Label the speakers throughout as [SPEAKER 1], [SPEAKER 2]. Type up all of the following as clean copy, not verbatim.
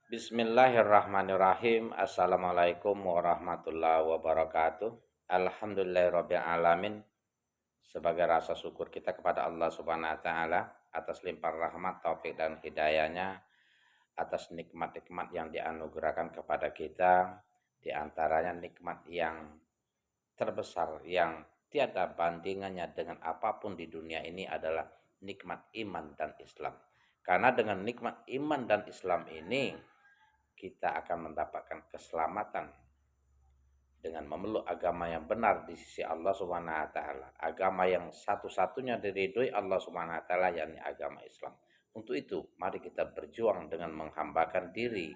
[SPEAKER 1] Bismillahirrahmanirrahim. Assalamualaikum warahmatullahi wabarakatuh. Alhamdulillahirabbil alamin. Sebagai rasa syukur kita kepada Allah Subhanahu wa taala atas limpahan rahmat, taufik dan hidayahnya, atas nikmat-nikmat yang dianugerahkan kepada kita, di antaranya nikmat yang terbesar yang tiada bandingannya dengan apapun di dunia ini adalah nikmat iman dan Islam. Karena dengan nikmat iman dan Islam ini kita akan mendapatkan keselamatan dengan memeluk agama yang benar di sisi Allah Subhanahu wa taala. Agama yang satu-satunya diridhoi Allah Subhanahu wa taala, yakni agama Islam. Untuk itu, mari kita berjuang dengan menghambakan diri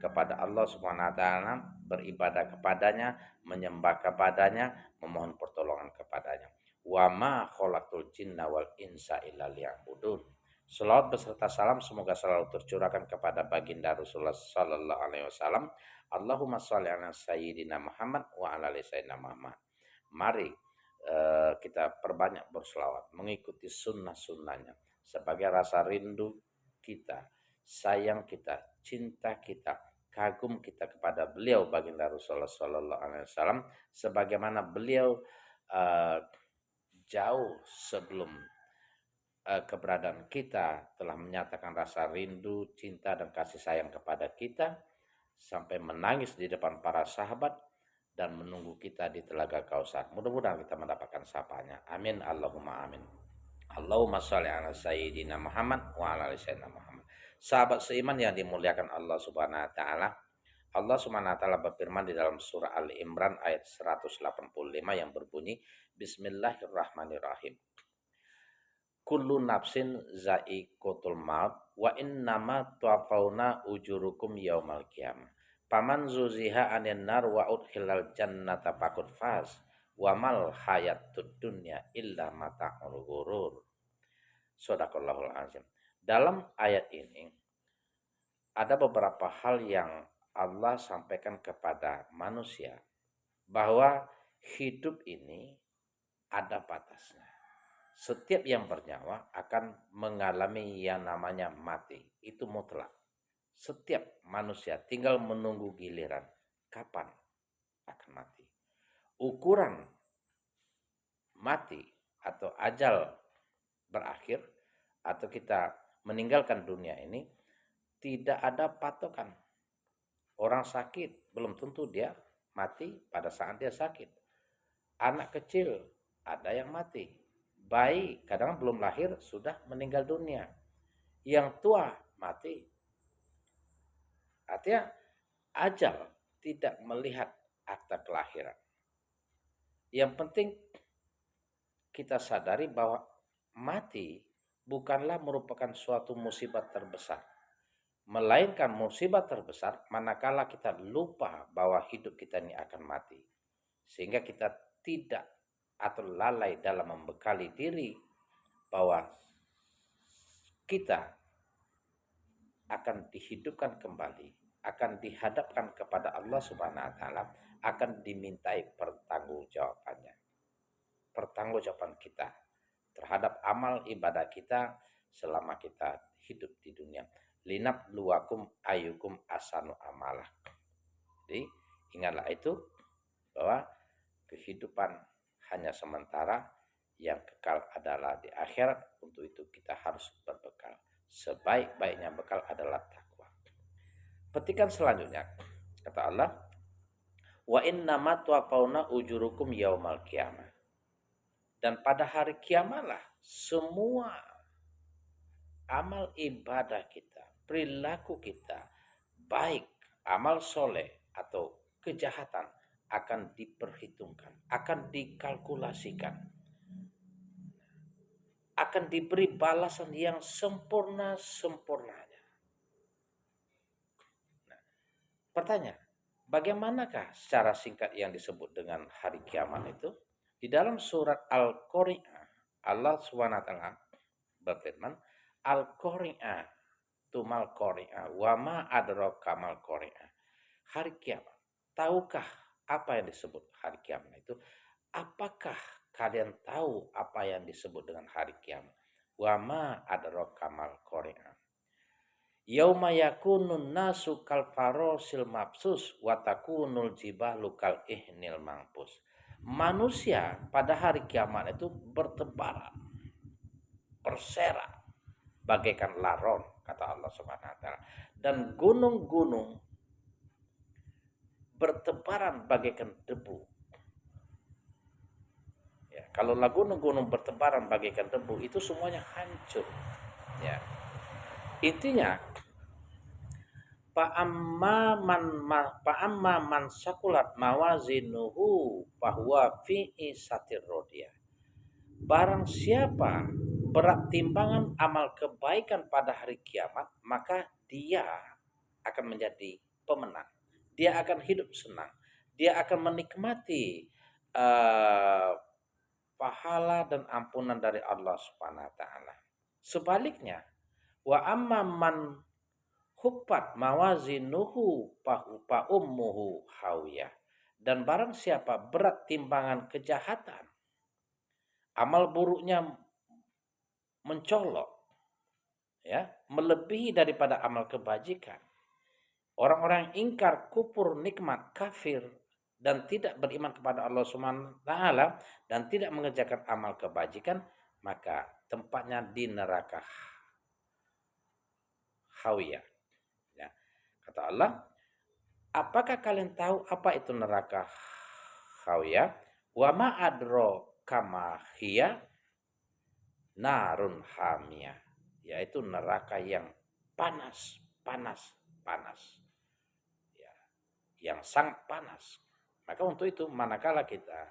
[SPEAKER 1] kepada Allah Subhanahu wa taala, beribadah kepadanya, menyembah kepadanya, memohon pertolongan kepadanya. Wa ma khalaqtul jinna wal insa illa liya'budun. Selawat beserta salam semoga selalu tercurahkan kepada baginda Rasulullah sallallahu alaihi wasallam. Allahumma sholli ala sayyidina Muhammad wa ala ali sayyidina Muhammad. Mari kita perbanyak berselawat, mengikuti sunnah-sunnahnya sebagai rasa rindu kita, sayang kita, cinta kita, kagum kita kepada beliau baginda Rasulullah sallallahu alaihi wasallam, sebagaimana beliau uh, jauh sebelum keberadaan kita telah menyatakan rasa rindu, cinta, dan kasih sayang kepada kita sampai menangis di depan para sahabat dan menunggu kita di Telaga Kausar. Mudah-mudahan kita mendapatkan sapanya. Amin Allahumma amin. Allahumma sholli ala sayyidina Muhammad wa ala ali sayyidina Muhammad. Sahabat seiman yang dimuliakan Allah Subhanahu wa taala, Allah Subhanahu wa taala berfirman di dalam surah Ali Imran ayat 185 yang berbunyi Bismillahirrahmanirrahim. Kullu nafsin za'iqatul maut wa innama tuwaffawna ujurukum yaumal qiyamah. Paman zuziha 'anil nar wa udkhilal jannata faqad faz wa mal hayatud dunya illa mata'ul ghurur. Shadaqallahul azim. Dalam ayat ini ada beberapa hal yang Allah sampaikan kepada manusia bahwa hidup ini ada batasnya. Setiap yang bernyawa akan mengalami yang namanya mati. Itu mutlak. Setiap manusia tinggal menunggu giliran. Kapan akan mati? Ukuran mati atau ajal berakhir atau kita meninggalkan dunia ini tidak ada patokan. Orang sakit belum tentu dia mati pada saat dia sakit. Anak kecil ada yang mati. Bayi kadang belum lahir sudah meninggal dunia. Yang tua mati. Artinya ajal tidak melihat akta kelahiran. Yang penting kita sadari bahwa mati bukanlah merupakan suatu musibah terbesar. Melainkan musibah terbesar manakala kita lupa bahwa hidup kita ini akan mati. Sehingga kita tidak atau lalai dalam membekali diri bahwa kita akan dihidupkan kembali, akan dihadapkan kepada Allah Subhanahu wa taala, akan dimintai pertanggungjawabannya. Pertanggungjawaban kita terhadap amal ibadah kita selama kita hidup di dunia. Linab luwakum ayukum asanu amalah. Jadi ingatlah itu bahwa kehidupan hanya sementara, yang kekal adalah di akhirat. Untuk itu kita harus berbekal. Sebaik-baiknya bekal adalah takwa. Petikan selanjutnya kata Allah, wa innama tuwaffawna ujurukum yaumal qiyamah. Dan pada hari kiamatlah semua amal ibadah kita, perilaku kita, baik amal soleh atau kejahatan, akan diperhitungkan, akan dikalkulasikan, akan diberi balasan yang sempurna-sempurnanya. Nah, pertanyaan, bagaimanakah secara singkat yang disebut dengan hari kiamat itu? Di dalam surat Al-Qari'ah, Allah SWT berfirman, Al-Qari'ah tumal qari'ah wa ma adraka mal qari'ah. Hari kiamat. Tahukah apa yang disebut hari kiamat itu? Apakah kalian tahu apa yang disebut dengan hari kiamat? Wa ma adraka mal qari'ah. Yauma yakunun nasu kal farosil mabsus wa takunul jibalu kal ihnil mangpus. Manusia pada hari kiamat itu bertebaran, bersera bagaikan laron, kata Allah Subhanahu wa taala. Dan gunung-gunung bertebaran bagaikan debu. Ya, kalau gunung-gunung bertebaran bagaikan debu itu semuanya hancur. Ya. Intinya Fa'amma man sakulat mawazinuhu bahwa fi isatir rodiyah. Barang siapa berat timbangan amal kebaikan pada hari kiamat, maka dia akan menjadi pemenang. Dia akan hidup senang. Dia akan menikmati pahala dan ampunan dari Allah Subhanahu wa taala. Sebaliknya, wa amma man huffat mawazinuhu fa ummuhu hawiyah. Dan barang siapa berat timbangan kejahatan, amal buruknya mencolok, ya, melebihi daripada amal kebajikan. Orang-orang yang ingkar, kufur, nikmat, kafir, dan tidak beriman kepada Allah Subhanahu wa taala dan tidak mengerjakan amal kebajikan, maka tempatnya di neraka hawiyah. Ya. Kata Allah, apakah kalian tahu apa itu neraka hawiyah? Wa ma adro kama hiya narun hamiyah, yaitu neraka yang panas, ya, yang sangat panas. Maka untuk itu, manakala kita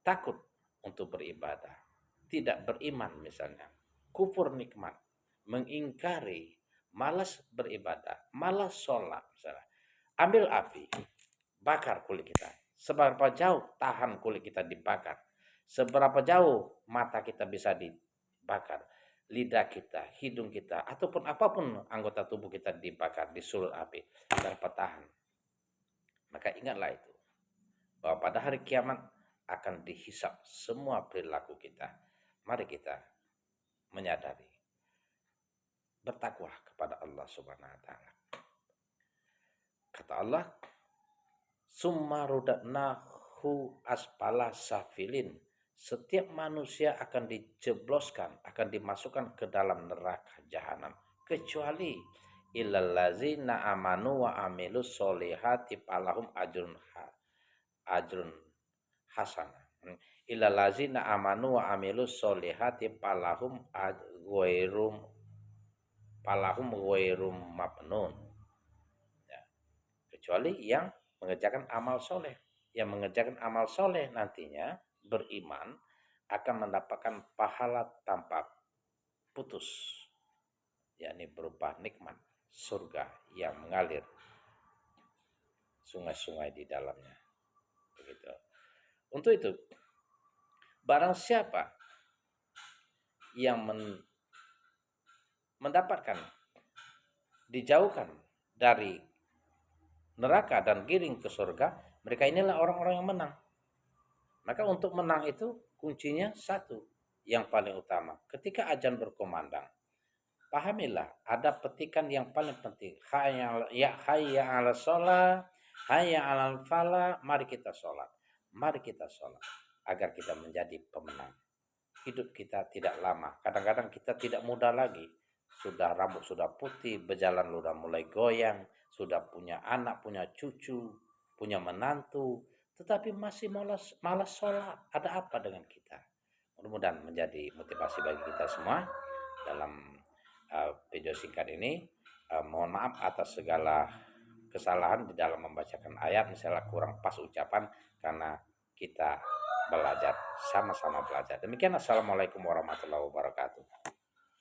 [SPEAKER 1] takut untuk beribadah, tidak beriman misalnya, kufur nikmat, mengingkari, malas beribadah, malas sholat misalnya, ambil api, bakar kulit kita. Seberapa jauh tahan kulit kita dibakar, seberapa jauh mata kita bisa dibakar, lidah kita, hidung kita, ataupun apapun anggota tubuh kita dibakar, disulut api, dapat tahan. Maka ingatlah itu, bahwa pada hari kiamat akan dihisap semua perilaku kita. Mari kita menyadari, bertakwa kepada Allah Subhanahu wa taala. Kata Allah, summa rudatnahu asfala safilin. Setiap manusia akan dijebloskan, akan dimasukkan ke dalam neraka jahanam, kecuali illallazina amanu wa amilus solihati falahum ajrun hasanah. Illallazina amanu wa amilus solihati falahum ghairum mabnun. Ya. Kecuali yang mengerjakan amal soleh. Yang mengerjakan amal soleh nantinya beriman akan mendapatkan pahala tanpa putus, yakni berupa nikmat surga yang mengalir sungai-sungai di dalamnya. Begitu. Untuk itu, barang siapa yang mendapatkan, dijauhkan dari neraka dan giring ke surga, mereka inilah orang-orang yang menang. Maka untuk menang itu kuncinya satu, yang paling utama. Ketika azan berkumandang, pahamilah ada petikan yang paling penting. Hayya 'ala shalah, hayya 'alal falah, mari kita sholat. Mari kita sholat agar kita menjadi pemenang. Hidup kita tidak lama. Kadang-kadang kita tidak muda lagi. Sudah rambut sudah putih, berjalan sudah mulai goyang, sudah punya anak, punya cucu, punya menantu, tetapi masih malas sholat. Ada apa dengan kita? Mudah-mudahan menjadi motivasi bagi kita semua dalam video singkat ini. Mohon maaf atas segala kesalahan di dalam membacakan ayat, misalnya kurang pas ucapan, karena kita belajar, sama-sama belajar. Demikian, assalamualaikum warahmatullahi wabarakatuh.